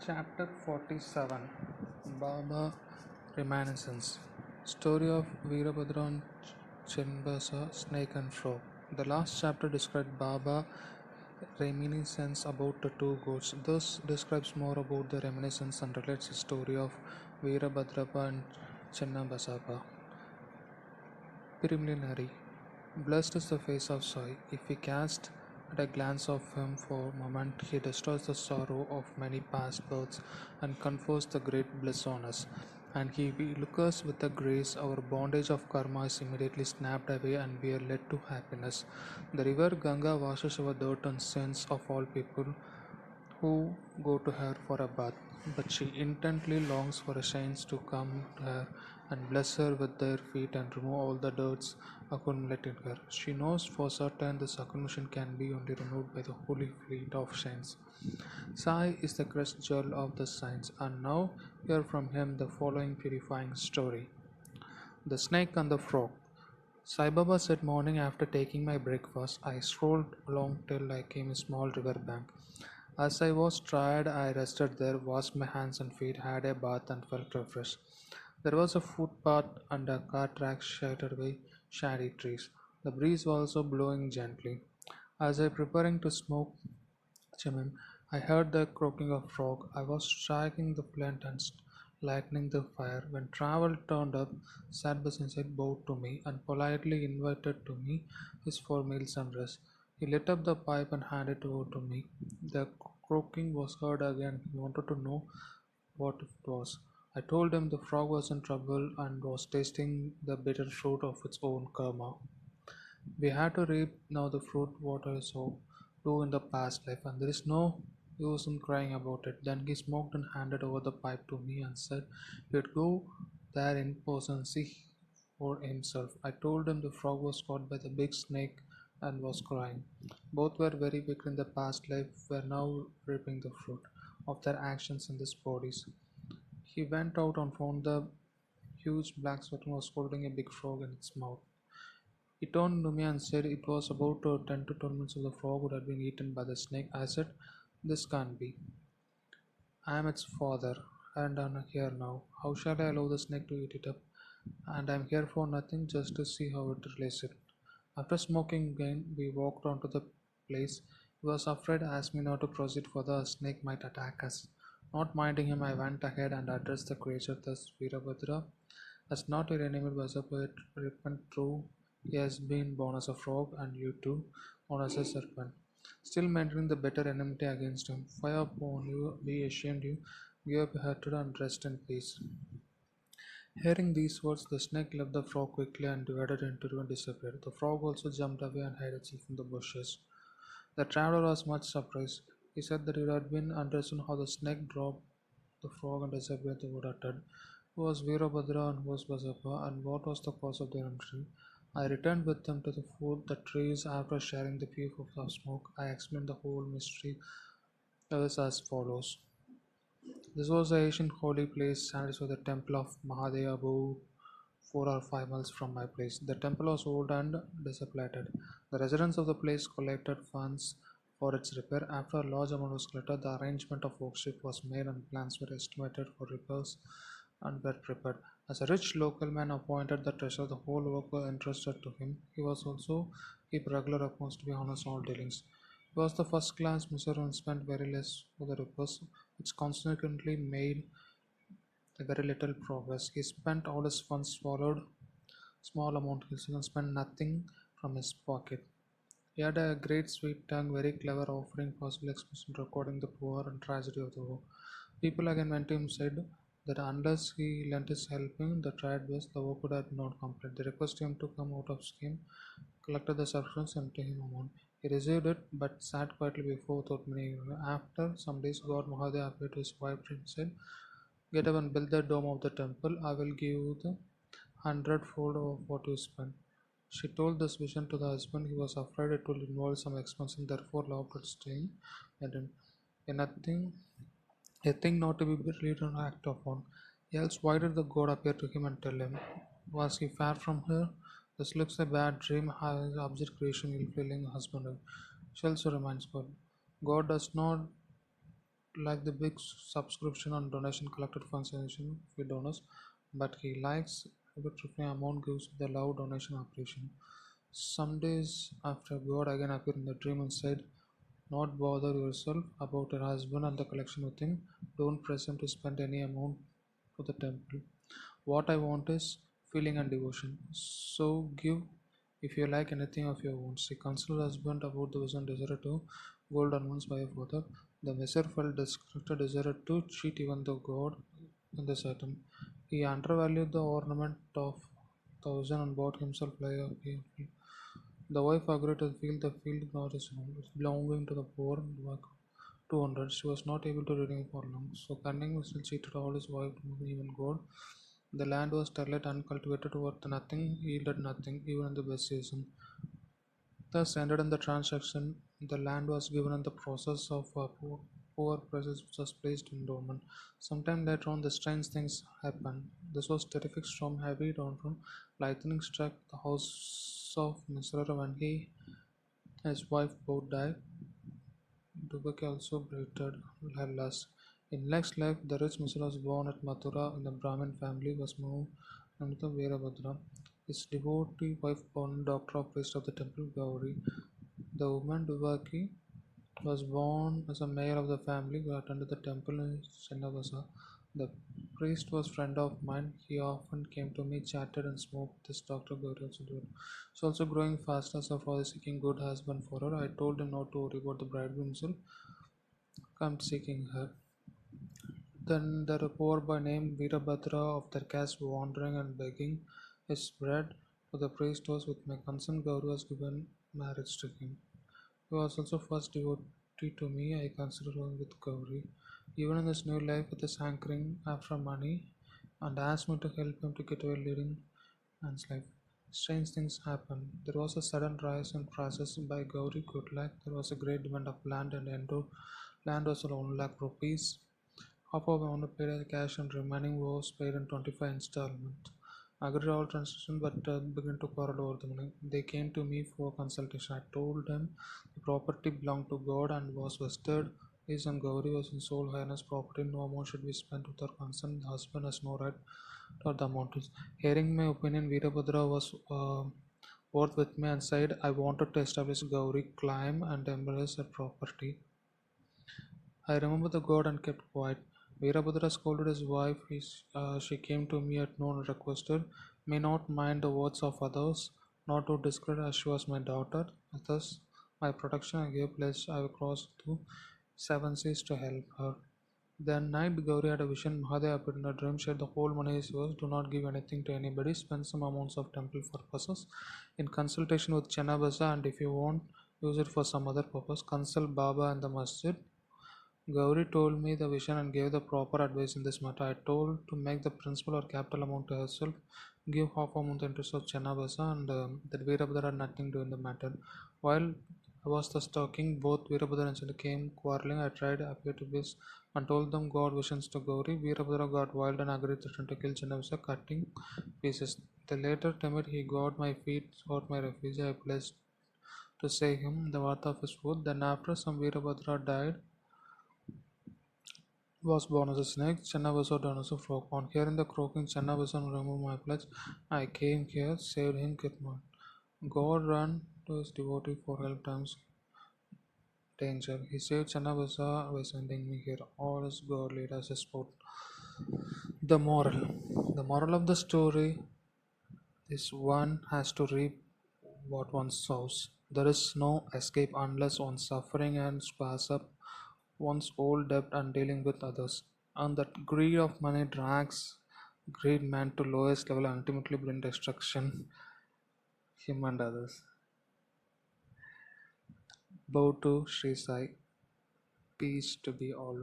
Chapter 47 Baba Reminiscence Story of Veerabhadra and Chinbasa, Snake and Frog. The last chapter described Baba reminiscence about the two goats. This describes more about the reminiscence and relates the story of Veerabhadrapa and Chinnabasapa. Preliminary. Blessed is the face of Sai. If we cast at a glance of him for a moment, he destroys the sorrow of many past births and confers the great bliss on us. And he we look us with the grace, our bondage of karma is immediately snapped away and we are led to happiness. The river Ganga washes our dirt and sins of all people who go to her for a bath, but she intently longs for a saints to come to her and bless her with their feet and remove all the dirts accumulated in her. She knows for certain this accumulation can be only removed by the holy fleet of saints. Sai is the crest jewel of the saints, and now hear from him the following purifying story. The Snake and the Frog. Sai Baba said morning after taking my breakfast, I strolled along till I came a small river bank. As I was tired, I rested there, washed my hands and feet, had a bath, and felt refreshed. There was a footpath and a cart track sheltered by shady trees. The breeze was also blowing gently. As I preparing to smoke chimney, I heard the croaking of frog. I was striking the flint and lightening the fire when Travel turned up, sat beside, bowed to me, and politely invited to me his for meals and rest. He lit up the pipe and handed it over to me. The croaking was heard again. He wanted to know what it was. I told him the frog was in trouble and was tasting the bitter fruit of its own karma. We had to reap now the fruit what I saw do in the past life, and there is no use in crying about it. Then he smoked and handed over the pipe to me and said he'd go there in person and see for himself. I told him the frog was caught by the big snake and was crying. Both were very wicked in the past life, were now reaping the fruit of their actions in these bodies. He went out and found the huge black serpent was holding a big frog in its mouth. He turned to me and said it was about 10 to 12 minutes of the frog would have been eaten by the snake. I said, this can't be. I am its father, and I'm here now. How shall I allow the snake to eat it up? And I'm here for nothing, just to see how it relays it. After smoking again, we walked onto the place. He was afraid, asked me not to proceed further, a snake might attack us. Not minding him, I went ahead and addressed the creature, thus Virabhadra. As not your enemy was a poet, repent true. He has been born as a frog, and you too, born as a serpent. Still maintaining the better enmity against him. Fire upon you, be ashamed you, give up your hatred and rest in peace. Hearing these words, the snake left the frog quickly and divided into two and disappeared. The frog also jumped away and hid itself in the bushes. The traveler was much surprised. He said that it had been understood how the snake dropped the frog and disappeared. The wood uttered. Who was Virabhadra and who was Basapa, and what was the cause of their entry? I returned with them to the food, the trees. After sharing the puff of smoke, I explained the whole mystery as follows. This was the ancient holy place, stands with the temple of Mahadeva about 4 or 5 miles from my place. The temple was old and dilapidated. The residents of the place collected funds for its repair. After a large amount was collected, the arrangement of worship was made and plans were estimated for repairs and were prepared. As a rich local man appointed the treasurer, the whole work was entrusted to him. He was also keep regular accounts to be honest in all dealings. He was the first class miser and spent very less for the repairs, which consequently made very little progress. He spent all his funds, swallowed small amount and spent nothing from his pocket. He had a great sweet tongue, very clever, offering possible expression recording the poor and tragedy of the war. People again went to him said that unless he lent his helping the tried best, the work would have not complete. They requested him to come out of scheme, collected the substance and to him amount. He received it but sat quietly before without many. After some days God Mahadev appeared to his wife and said, get up and build the dome of the temple. I will give you the hundredfold of what you spent. She told this vision to the husband. He was afraid it would involve some expense and therefore loved her staying. And in a thing not to be believed or act upon. Else, why did the god appear to him and tell him? Was he far from her? This looks a bad dream. How is object creation ill feeling husband? She also reminds God. God does not like the big subscription and donation collected funds with donors, but he likes hypertrophy amount gives the love donation operation. Some days after God again appeared in the dream and said, not bother yourself about your husband and the collection with him. Don't press him to spend any amount to the temple. What I want is feeling and devotion. So give if you like anything of your own. She consulted husband about the vision desired to gold ornaments by her father. The messer felt disgusted desired to cheat even the god in this item. He undervalued the ornament of 1,000 and bought himself like a vehicle. The wife agreed to the field not his own. It's belonging to the poor and work 200. She was not able to redeem for long. So Cunning still cheated all his wife, even God. The land was sterile, uncultivated, worth nothing, yielded nothing, even in the best season. Thus ended in the transaction. The land was given in the process of poor prices, which was placed in dormant. Sometime later on, the strange things happened. This was terrific storm, heavy downpour. Lightning struck the house of Mr. when he his wife both died. Dubaki also breathed her last. In next life, the rich Mr. was born at Mathura in the Brahmin family, was moved into the Veerabhadra. His devotee wife born doctor of priest of the temple Gauri. The woman Dubaki was born as a mayor of the family who attended the temple in Chennavasa. The priest was friend of mine. He often came to me, chatted and smoked. This Dr. Gauri also did. She's also growing faster, so father seeking good husband for her. I told him not to worry about the bridegroom himself. Come seeking her. Then there a poor boy named Veerabhadra of their caste wandering and begging his bread to the priest was with my consent Gauri was given marriage to him. He was also first devotee to me. I consider him with Gauri. Even in this new life with his hankering after money and asked me to help him to get away leading man's life. Strange things happened. There was a sudden rise in prices by Gauri good luck. There was a great demand of land and Endo land was around 1 lakh rupees. Half of the amount paid in cash and remaining was paid in 25 installments. I agreed all transactions but began to quarrel over the money. They came to me for consultation. I told them the property belonged to God and was vested. His and Gauri was in sole highness property. No amount should be spent without consent. The husband has no right to the amount. Hearing my opinion, Veerabhadra was worth with me and said I wanted to establish Gauri claim and embrace her property. I remember the god and kept quiet. Veerabhadra scolded his wife. She came to me at noon and requested me not mind the words of others, not to discredit as she was my daughter. Thus, my protection I gave pledge I will cross to seven seas to help her. Then night Gauri had a vision. Mahadev appeared in a dream, said the whole money is yours. Do not give anything to anybody. Spend some amounts of temple purposes in consultation with Chennabasa, and if you want use it for some other purpose, consult Baba and the masjid. Gauri told me the vision and gave the proper advice in this matter. I told to make the principal or capital amount to herself, give half amount interest of Chennabasa, and that Veerabhadra had nothing to do in the matter. While I was thus talking, both Veerabhadra and Chennabasa came quarreling. I tried appear to be and told them God visions to Gauri. Veerabhadra got wild and agreed to kill Chennabasa, cutting pieces. The later timid he got my feet, sought my refuge. I pledged to say him the worth of his food. Then after some Veerabhadra died, was born as a snake, Chennabasa died as a frog. On hearing the croaking, Chennabasa removed my pledge. I came here, saved him, Kirman. God ran to his devotee for help times danger. He saved Chennabasa by sending me here. All is God lead us a sport. The moral. The moral of the story is one has to reap what one sows. There is no escape unless one's suffering and squares up one's old debt and dealing with others. And that greed of money drags greed man to lowest level and ultimately bring destruction him and others. Bow to Sri Sai. Peace to be all.